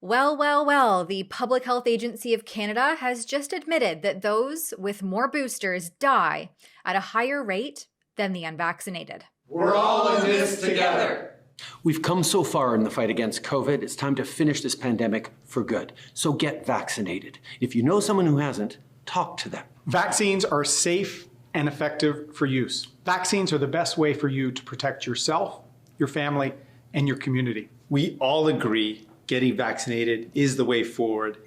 Well, the Public Health Agency of Canada has just admitted that those with more boosters die at a higher rate than the unvaccinated. We're all in this together. We've come so far in the fight against COVID, it's time to finish this pandemic for good. So get vaccinated. If you know someone who hasn't, talk to them. Vaccines are safe and effective for use. Vaccines are the best way for you to protect yourself, your family, and your community. We all agree getting vaccinated is the way forward.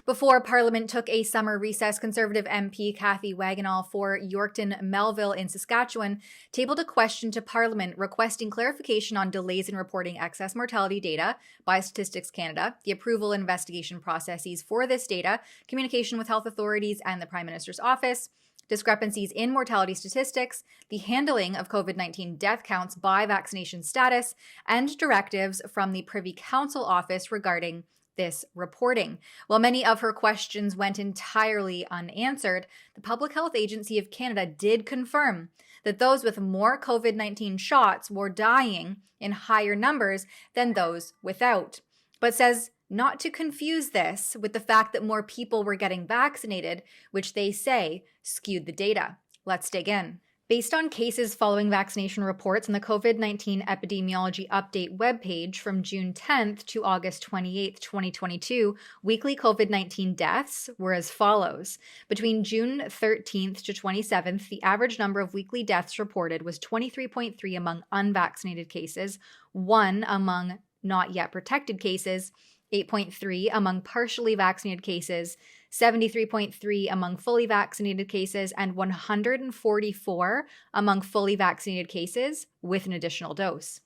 Before Parliament took a summer recess, Conservative MP Cathy Wagenall for Yorkton Melville in Saskatchewan tabled a question to Parliament requesting clarification on delays in reporting excess mortality data by Statistics Canada, the approval and investigation processes for this data, communication with health authorities and the Prime Minister's office, discrepancies in mortality statistics, the handling of COVID-19 death counts by vaccination status, and directives from the Privy Council office regarding this reporting. While many of her questions went entirely unanswered, the Public Health Agency of Canada did confirm that those with more COVID-19 shots were dying in higher numbers than those without, but says not to confuse this with the fact that more people were getting vaccinated, which they say skewed the data. Let's dig in. Based on cases following vaccination reports on the COVID-19 Epidemiology Update webpage from June 10th to August 28th, 2022, weekly COVID-19 deaths were as follows. Between June 13th to 27th, the average number of weekly deaths reported was 23.3 among unvaccinated cases, 1 among not yet protected cases, 8.3 among partially vaccinated cases, 73.3 among fully vaccinated cases, and 144 among fully vaccinated cases with an additional dose.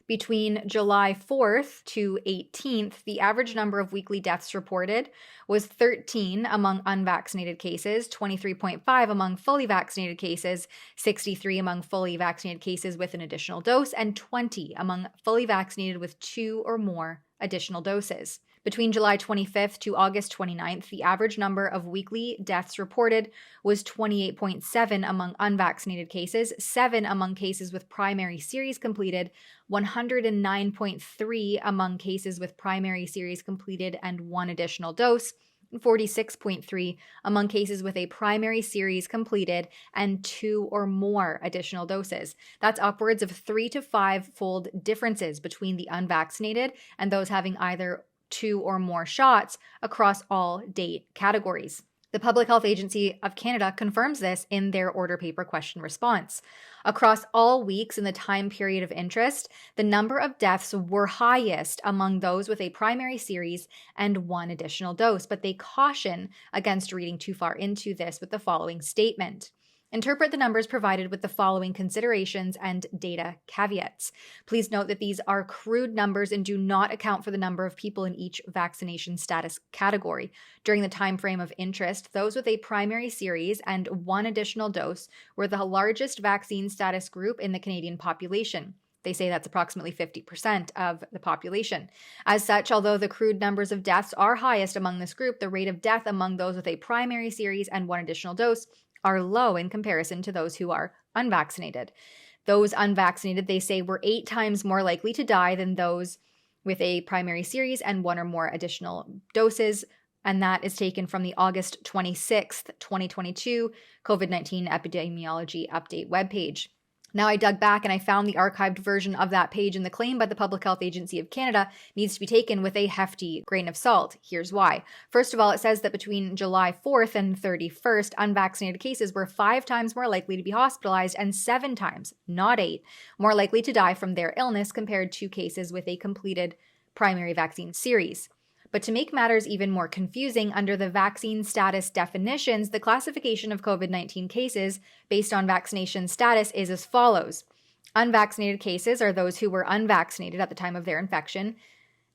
Between July 4th to 18th, the average number of weekly deaths reported was 13 among unvaccinated cases, 23.5 among fully vaccinated cases, 63 among fully vaccinated cases with an additional dose, and 20 among fully vaccinated with 2 or more additional doses. Between July 25th to August 29th, the average number of weekly deaths reported was 28.7 among unvaccinated cases, 7 among cases with primary series completed, 109.3 among cases with primary series completed and 1 additional dose, and 46.3 among cases with a primary series completed and 2 or more additional doses. That's upwards of 3 to 5-fold differences between the unvaccinated and those having either 2 or more shots across all date categories. The Public Health Agency of Canada confirms this in their order paper question response. Across all weeks in the time period of interest, the number of deaths were highest among those with a primary series and 1 additional dose, but they caution against reading too far into this with the following statement. Interpret the numbers provided with the following considerations and data caveats. Please note that these are crude numbers and do not account for the number of people in each vaccination status category. During the time frame of interest, those with a primary series and 1 additional dose were the largest vaccine status group in the Canadian population. They say that's approximately 50% of the population. As such, although the crude numbers of deaths are highest among this group, the rate of death among those with a primary series and 1 additional dose are low in comparison to those who are unvaccinated. Those unvaccinated, they say, were 8 times more likely to die than those with a primary series and 1 or more additional doses, and that is taken from the August 26th, 2022 COVID-19 Epidemiology Update webpage. Now I dug back and I found the archived version of that page, and the claim by the Public Health Agency of Canada needs to be taken with a hefty grain of salt. Here's why. First of all, it says that between July 4th and 31st, unvaccinated cases were 5 times more likely to be hospitalized and 7 times, not 8, more likely to die from their illness compared to cases with a completed primary vaccine series. But to make matters even more confusing, under the vaccine status definitions, the classification of COVID-19 cases based on vaccination status is as follows. Unvaccinated cases are those who were unvaccinated at the time of their infection,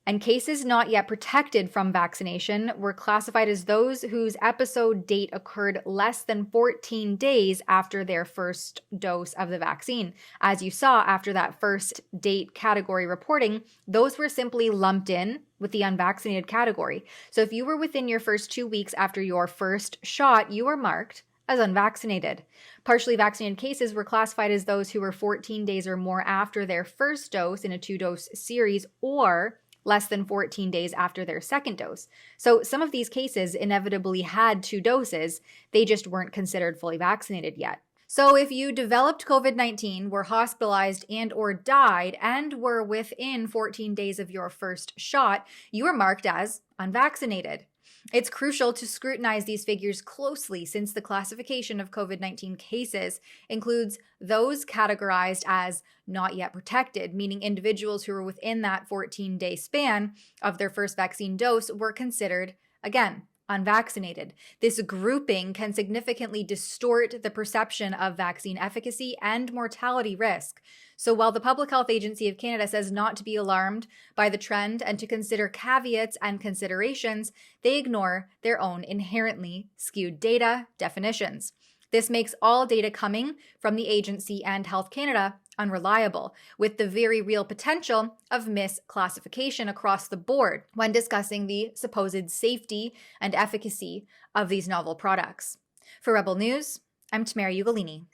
and cases not yet protected from vaccination were classified as those whose episode date occurred less than 14 days after their first dose of the vaccine. As you saw, after that first date category reporting, those were simply lumped in with the unvaccinated category. So if you were within your first 2 weeks after your first shot, you were marked as unvaccinated. Partially vaccinated cases were classified as those who were 14 days or more after their first dose in a 2-dose series, or less than 14 days after their second dose. So some of these cases inevitably had 2 doses, they just weren't considered fully vaccinated yet. So if you developed COVID-19, were hospitalized and or died, and were within 14 days of your first shot, you were marked as unvaccinated. It's crucial to scrutinize these figures closely since the classification of COVID-19 cases includes those categorized as not yet protected, meaning individuals who were within that 14-day span of their first vaccine dose were considered, again, unvaccinated. This grouping can significantly distort the perception of vaccine efficacy and mortality risk. So while the Public Health Agency of Canada says not to be alarmed by the trend and to consider caveats and considerations, they ignore their own inherently skewed data definitions. This makes all data coming from the agency and Health Canada unreliable, with the very real potential of misclassification across the board when discussing the supposed safety and efficacy of these novel products. For Rebel News, I'm Tamara Ugolini.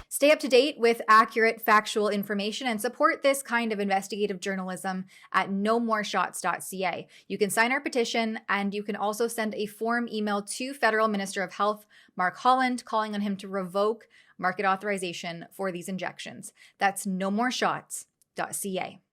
Stay up to date with accurate, factual information and support this kind of investigative journalism at nomoreshots.ca. You can sign our petition, and you can also send a form email to Federal Minister of Health Mark Holland calling on him to revoke market authorization for these injections. That's nomoreshots.ca.